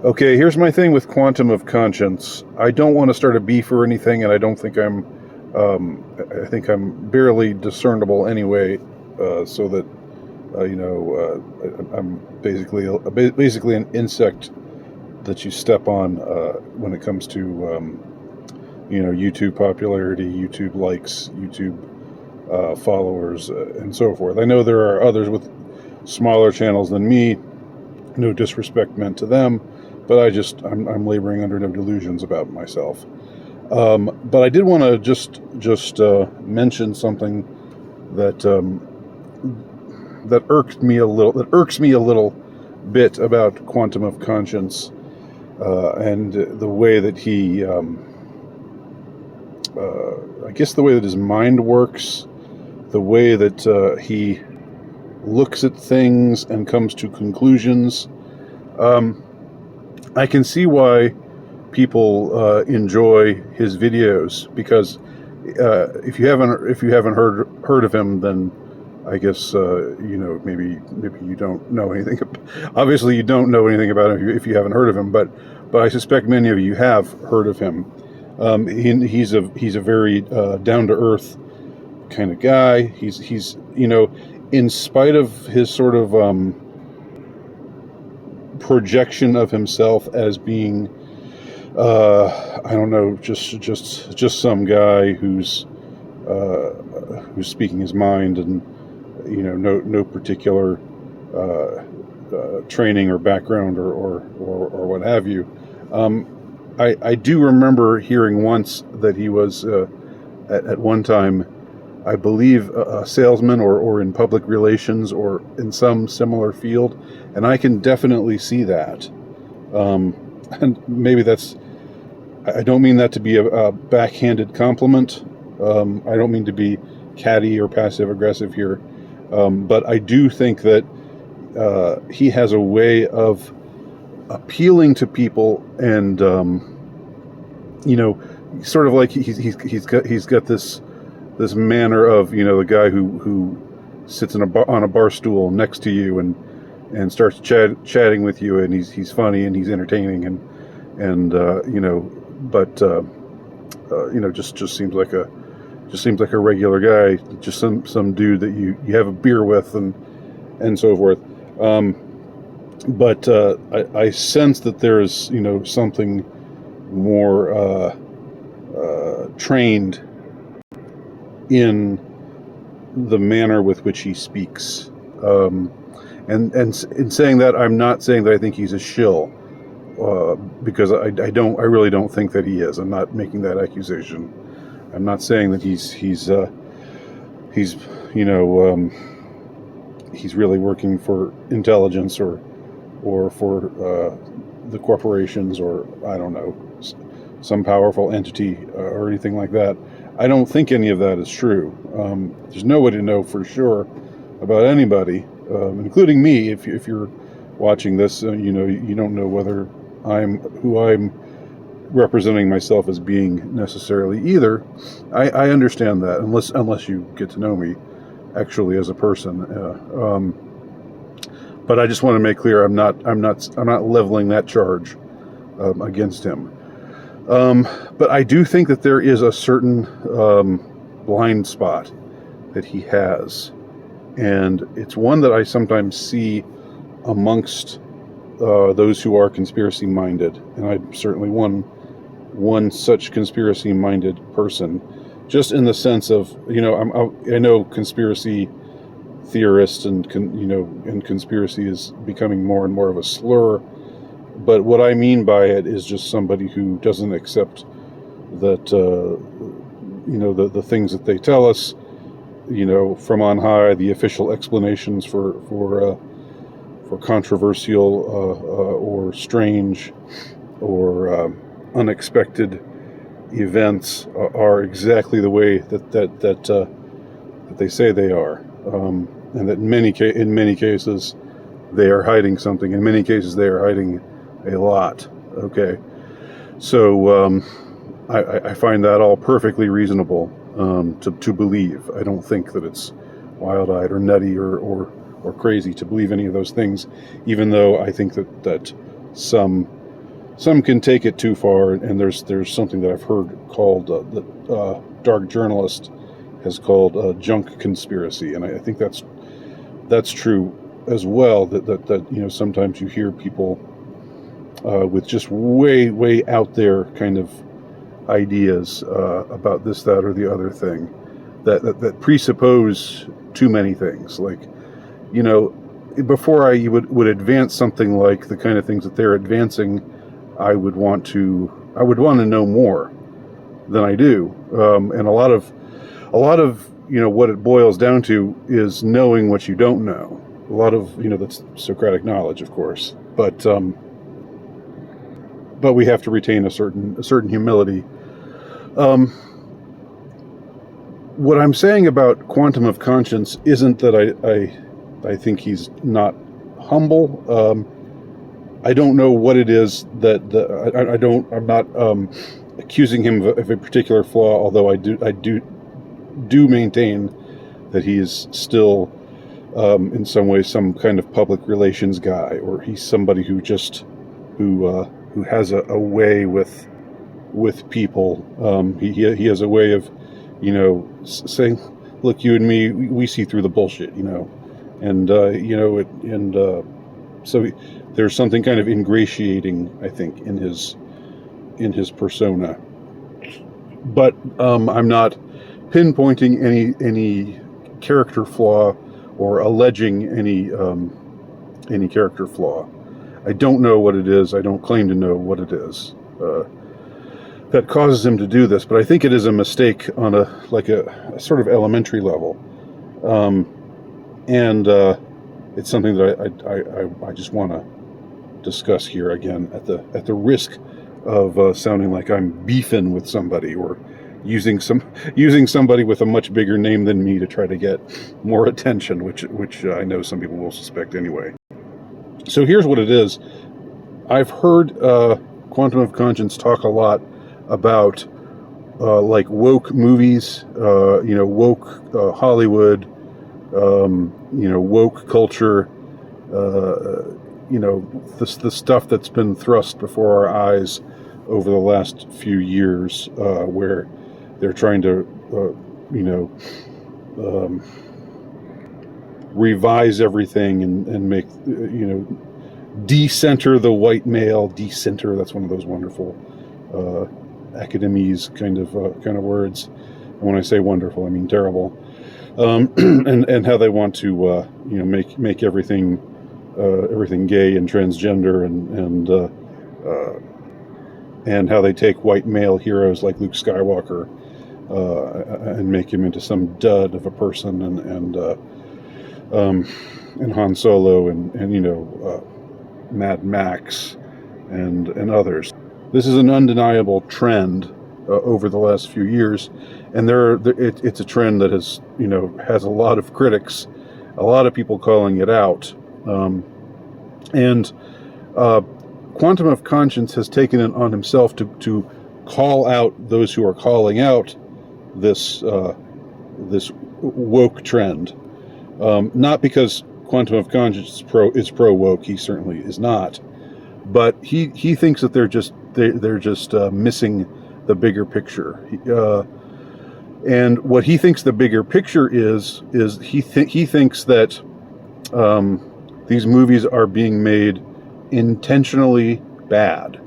Okay, here's my thing with quantum of conscience. I don't want to start a beef or anything, and I don't think I think I'm barely discernible anyway, so that, I'm basically an insect that you step on when it comes to, YouTube popularity, YouTube likes, YouTube followers, and so forth. I know there are others with smaller channels than me. No disrespect meant to them, but I'm laboring under no delusions about myself. But I did want to just mention something that that irks me a little bit about quantum of conscience, and the way that he, I guess the way that his mind works, the way that he looks at things and comes to conclusions. I can see why people enjoy his videos, because if you haven't heard of him, then I guess maybe you don't know anything. Obviously, you don't know anything about him if you haven't heard of him. But I suspect many of you have heard of him. He's a very down to earth kind of guy. He's in spite of his sort of projection of himself as being I don't know, just some guy who's speaking his mind, and no particular training or background or what have you. I do remember hearing once that he was at one time, I believe, a salesman or in public relations or in some similar field, and I can definitely see that. And maybe I don't mean that to be a backhanded compliment. I don't mean to be catty or passive aggressive here, but I do think that he has a way of appealing to people, and sort of like he's got this manner of the guy who sits on a bar stool next to you and starts chatting with you, and he's funny and he's entertaining, and just seems like a regular guy, just some dude that you have a beer with, and so forth. But I sense that there is something more trained in the manner with which he speaks. And in saying that, I'm not saying that I think he's a shill, because I really don't think that he is. I'm not making that accusation. I'm not saying that he's really working for intelligence or for the corporations, or I don't know, some powerful entity or anything like that. I don't think any of that is true. There's no way to know for sure about anybody, including me. If you're watching this, you don't know whether who I'm representing myself as being necessarily either. I understand that, unless you get to know me actually as a person. But I just want to make clear, I'm not leveling that charge against him. But I do think that there is a certain blind spot that he has, and it's one that I sometimes see amongst those who are conspiracy minded, and I'm certainly one such conspiracy minded person, just in the sense of I know conspiracy theorists and conspiracy is becoming more and more of a slur. But what I mean by it is just somebody who doesn't accept that, the things that they tell us, from on high, the official explanations for controversial or strange or unexpected events are exactly the way that they say they are, and that in many cases they are hiding something. In many cases, they are hiding a lot. Okay, so I find that all perfectly reasonable to believe. I don't think that it's wild-eyed or nutty or crazy to believe any of those things, even though I think that some some can take it too far, and there's something that I've heard called that Dark Journalist has called junk conspiracy, and I think that's true as well. That you know, sometimes you hear people with just way out there kind of ideas about this, that, or the other thing that presuppose too many things. Like, you know, before I would advance something like the kind of things that they're advancing, I would want to know more than I do, and a lot of you know, what it boils down to is knowing what you don't know. A lot of, you know, that's Socratic knowledge, of course, but we have to retain a certain humility. What I'm saying about quantum of conscience isn't that I think he's not humble. I don't know what it is that I'm not accusing him of a particular flaw, although I do maintain that he is still in some way some kind of public relations guy, or he's somebody who has a way with people. He has a way of, you know, saying, look, you and me, we see through the bullshit, you know, and you know, so there's something kind of ingratiating, I think, in his persona. But I'm not pinpointing any character flaw or alleging any character flaw. I don't know what it is. I don't claim to know what it is that causes him to do this. But I think it is a mistake on a sort of elementary level, and it's something that I just want to discuss here again at the risk of sounding like I'm beefing with somebody, or using somebody with a much bigger name than me to try to get more attention, which I know some people will suspect anyway. So here's what it is. I've heard Quantum of Conscience talk a lot about like woke movies, you know, woke Hollywood, you know, woke culture, you know, the stuff that's been thrust before our eyes over the last few years, where they're trying to, you know, revise everything and make, you know, decenter the white male. Decenter, that's one of those wonderful academese kind of words. And when I say wonderful, I mean terrible. And how they want to, you know, make everything gay and transgender, and how they take white male heroes like Luke Skywalker and make him into some dud of a person, and Han Solo, and you know, Mad Max, and others. This is an undeniable trend over the last few years, and it's a trend that has a lot of critics, a lot of people calling it out, and Quantum of Conscience has taken it on himself to call out those who are calling out this woke trend. Not because Quantum of Conscience is pro woke, he certainly is not, but he thinks that they're just missing the bigger picture. And what he thinks the bigger picture is he thinks that these movies are being made intentionally bad,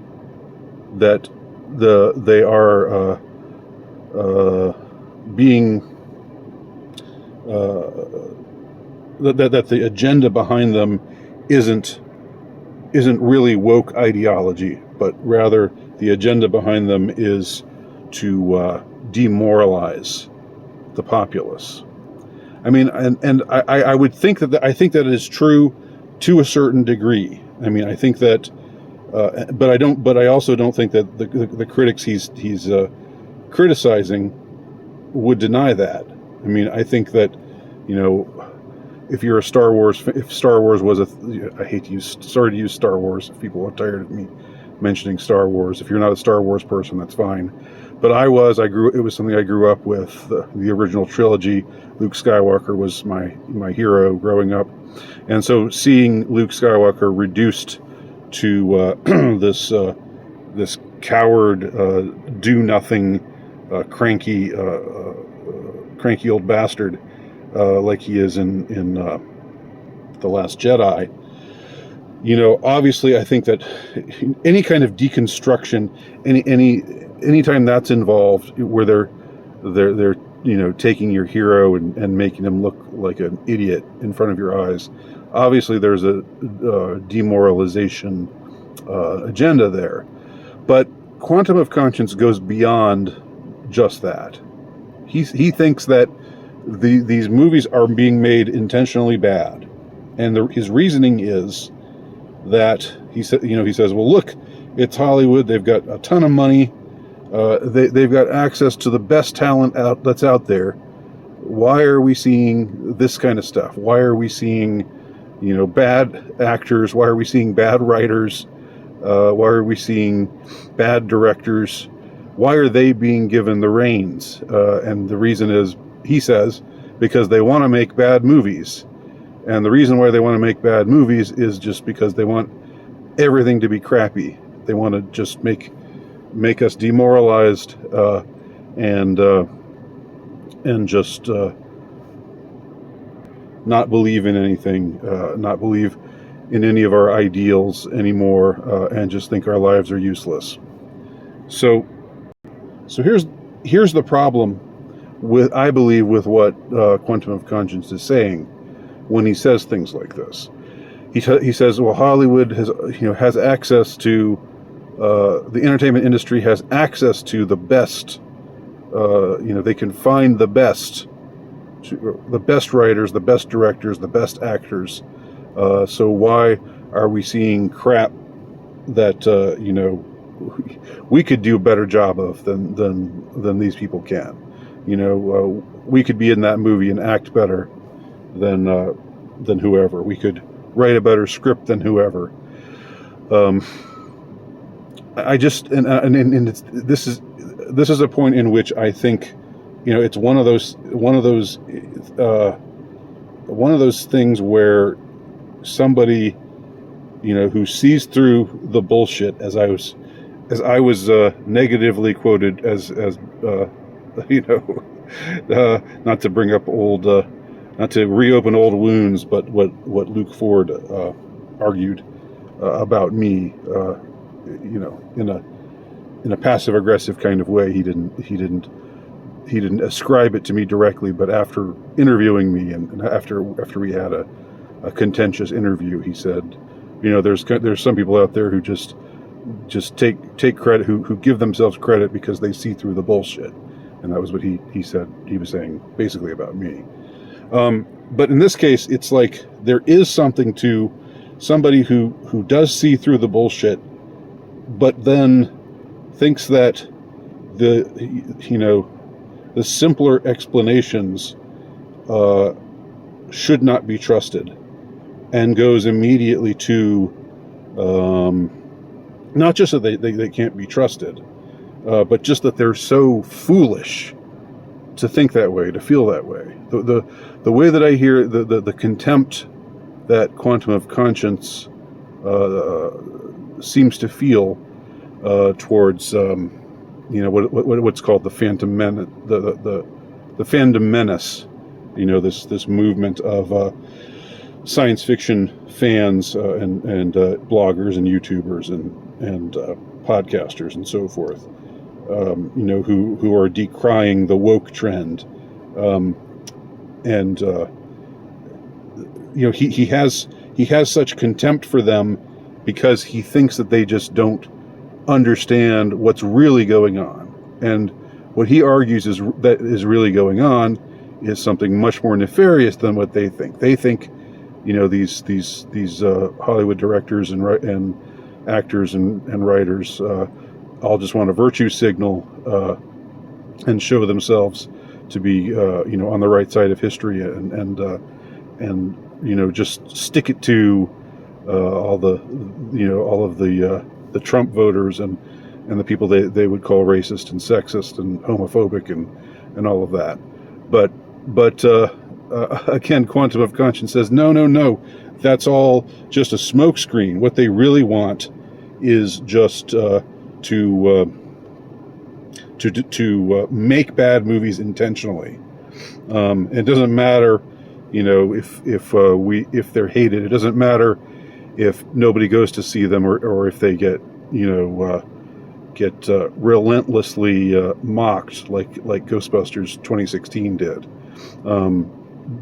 that they are being that the agenda behind them isn't really woke ideology, but rather the agenda behind them is to demoralize the populace. I mean, and I would think that I think that is true to a certain degree. I mean, I think that, but I also don't think that the critics he's criticizing would deny that. I mean, I think that, you know, if you're a Star Wars, if Star Wars was sorry to use Star Wars, if people are tired of me mentioning Star Wars. If you're not a Star Wars person, that's fine. But it was something I grew up with, the original trilogy. Luke Skywalker was my hero growing up. And so seeing Luke Skywalker reduced to this this coward, do nothing, cranky old bastard, like he is in The Last Jedi. Obviously, I think that any kind of deconstruction, anytime that's involved, where they're taking your hero and making him look like an idiot in front of your eyes, obviously there's a demoralization agenda there. But Quantum of Conscience goes beyond just that. He thinks that these movies are being made intentionally bad, and his reasoning is that he says, well, look, it's Hollywood. They've got a ton of money. They've got access to the best talent that's out there. Why are we seeing this kind of stuff? Why are we seeing, bad actors? Why are we seeing bad writers? Why are we seeing bad directors? Why are they being given the reins? And the reason is, he says, because they want to make bad movies. And the reason why they want to make bad movies is just because they want everything to be crappy. They want to just make us demoralized and just not believe in anything, not believe in any of our ideals anymore, and just think our lives are useless. So here's the problem I believe with what Quantum of Conscience is saying when he says things like this. He says, well, Hollywood has access to the entertainment industry, has access to the best. They can find the best writers, the best directors, the best actors. So why are we seeing crap that we could do a better job of than these people can? We could be in that movie and act better than whoever. We could write a better script than whoever. This is a point in which I think, it's one of those things where somebody, who sees through the bullshit, as I was negatively quoted as not to bring up not to reopen old wounds, but what Luke Ford argued about me, in a passive aggressive kind of way. He didn't ascribe it to me directly, but after interviewing me and after we had a contentious interview, he said, there's some people out there who just take credit, who give themselves credit because they see through the bullshit. And that was what he said. He was saying basically about me. But in this case, it's like there is something to somebody who does see through the bullshit, but then thinks that the simpler explanations should not be trusted, and goes immediately to not just that they can't be trusted, but just that they're so foolish to think that way, to feel that way. The way that I hear the contempt that Quantum of Conscience seems to feel towards what's called the Phantom Menace, the Fandom Menace, this movement of science fiction fans and bloggers and YouTubers and podcasters and so forth, who are decrying the woke trend, he has such contempt for them because he thinks that they just don't understand what's really going on. And what he argues is really going on is something much more nefarious than what they think. They think, these Hollywood directors and actors and writers all just want a virtue signal and show themselves to be on the right side of history and just stick it to all of the Trump voters and the people they would call racist and sexist and homophobic and all of that. But again, Quantum of Conscience says, no, that's all just a smokescreen. What they really want is just to make bad movies intentionally. It doesn't matter, if they're hated. It doesn't matter if nobody goes to see them, or if they get relentlessly mocked like Ghostbusters 2016 did.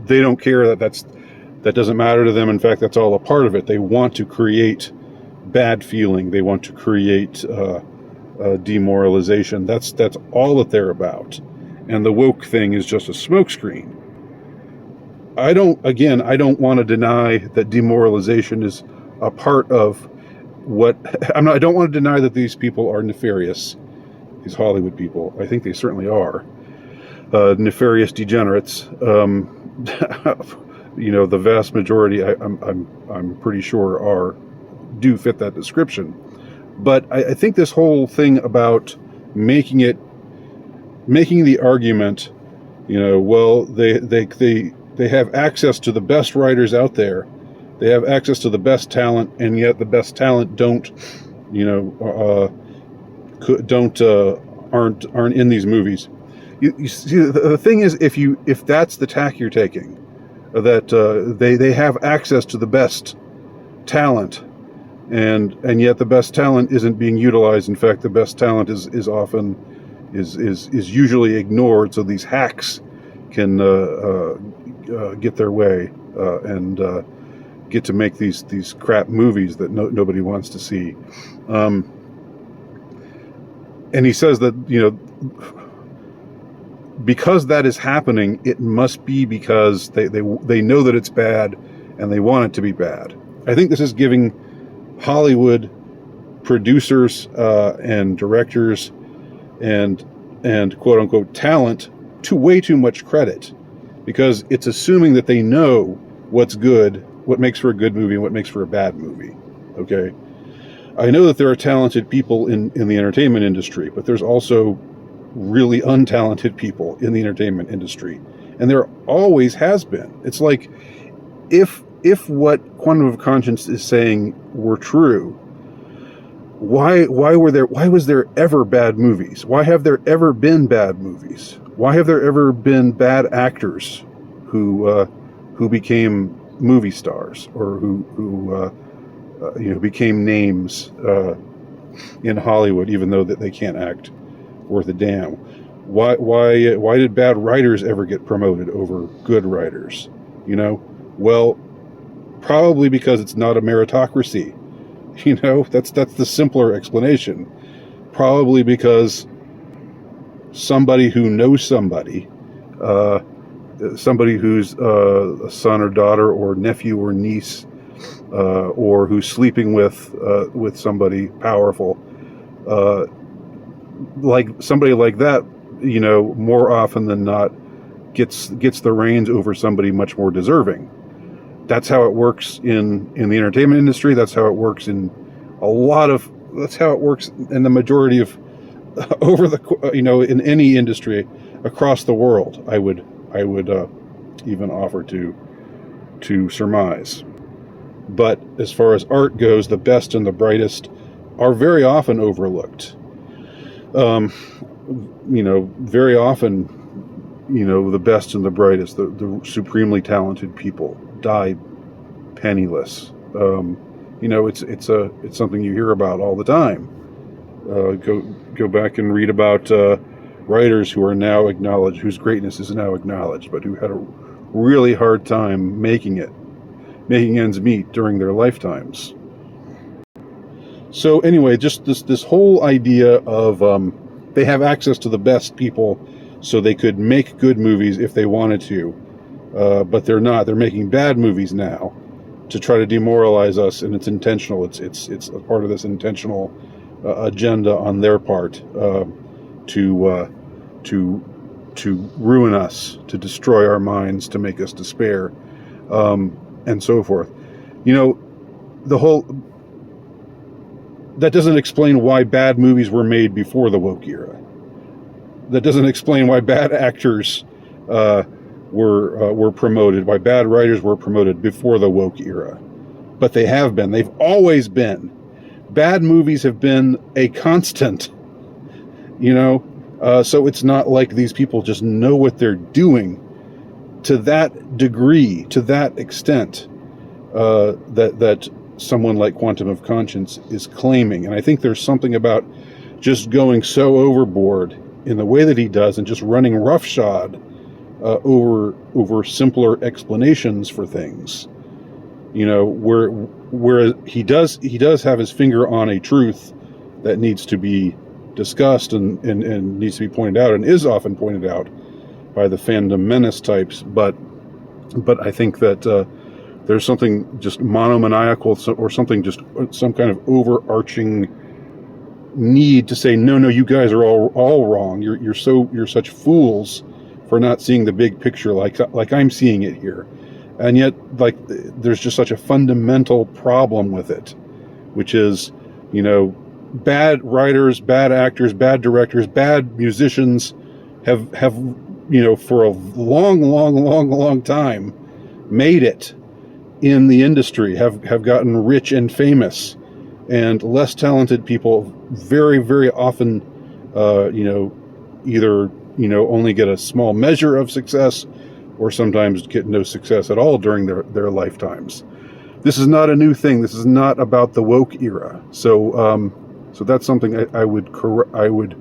They don't care. That doesn't matter to them. In fact, that's all a part of it. They want to create bad feeling. They want to create demoralization. That's all that they're about. And the woke thing is just a smokescreen. I don't want to deny that demoralization is a part of what I don't want to deny that these people are nefarious, these Hollywood people. I think they certainly are nefarious degenerates. The vast majority, I'm pretty sure, do fit that description. But I think this whole thing about making the argument, they have access to the best writers out there. They have access to the best talent, and yet the best talent aren't in these movies. You see, the thing is, if that's the tack you're taking, that they have access to the best talent, and yet the best talent isn't being utilized. In fact, the best talent is usually ignored, so these hacks can get their way and get to make these crap movies that nobody wants to see. And he says that because that is happening, it must be because they know that it's bad and they want it to be bad. I think this is giving Hollywood producers and directors and quote unquote talent way too much credit, because it's assuming that they know what's good, what makes for a good movie and what makes for a bad movie. Okay, I know that there are talented people in the entertainment industry, but there's also really untalented people in the entertainment industry, and there always has been. It's like if what Quantum of Conscience is saying were true, why was there ever bad movies? Why have there ever been bad movies? Why have there ever been bad actors who became movie stars, or who became names in Hollywood, even though that they can't act worth a damn? Why did bad writers ever get promoted over good writers? Well, probably because it's not a meritocracy. That's the simpler explanation. Probably because somebody who knows somebody who's a son or daughter or nephew or niece, or who's sleeping with somebody powerful, like somebody like that, more often than not gets the reins over somebody much more deserving. That's how it works in the entertainment industry. That's how it works in that's how it works in the majority of in any industry across the world. I would even offer to surmise. But as far as art goes, the best and the brightest are very often overlooked. Very often, the best and the brightest, the supremely talented people die penniless. It's something you hear about all the time. Go back and read about writers who are now acknowledged, whose greatness is now acknowledged, but who had a really hard time making ends meet during their lifetimes. So anyway, just this whole idea of they have access to the best people, so they could make good movies if they wanted to, but they're not. They're making bad movies now to try to demoralize us, and it's intentional. It's a part of this intentional agenda on their part to ruin us, to destroy our minds, to make us despair, and so forth. That doesn't explain why bad movies were made before the woke era. That doesn't explain why bad actors were promoted, why bad writers were promoted before the woke era. But they have been. They've always been. bad movies have been a constant, you know. So it's not like these people just know what they're doing to that degree, to that extent, that someone like Quantum of Conscience is claiming. And I think there's something about just going so overboard in the way that he does and just running roughshod over simpler explanations for things. You know, where he does have his finger on a truth that needs to be discussed and needs to be pointed out, and is often pointed out by the fandom menace types. But I think that there's something just monomaniacal, or something, just some kind of overarching need to say, no, you guys are all wrong. You're such fools for not seeing the big picture like I'm seeing it here. And yet, like, there's just such a fundamental problem with it, which is, you know, bad writers, bad actors, bad directors, bad musicians have you know, for a long time made it in the industry, have gotten rich and famous, and less talented people very often, you know, either, you know, only get a small measure of success, or sometimes get no success at all during their lifetimes. This is not a new thing. This is not about the woke era. So that's something I would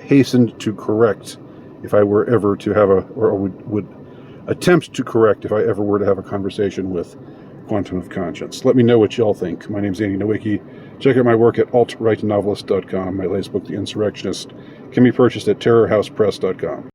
hasten to correct if I were ever to have or would attempt to correct if I ever were to have a conversation with Quantum of Conscience. Let me know what y'all think. My name's Andy Nowicki. Check out my work at altrightnovelist.com. My latest book, The Insurrectionist, can be purchased at terrorhousepress.com.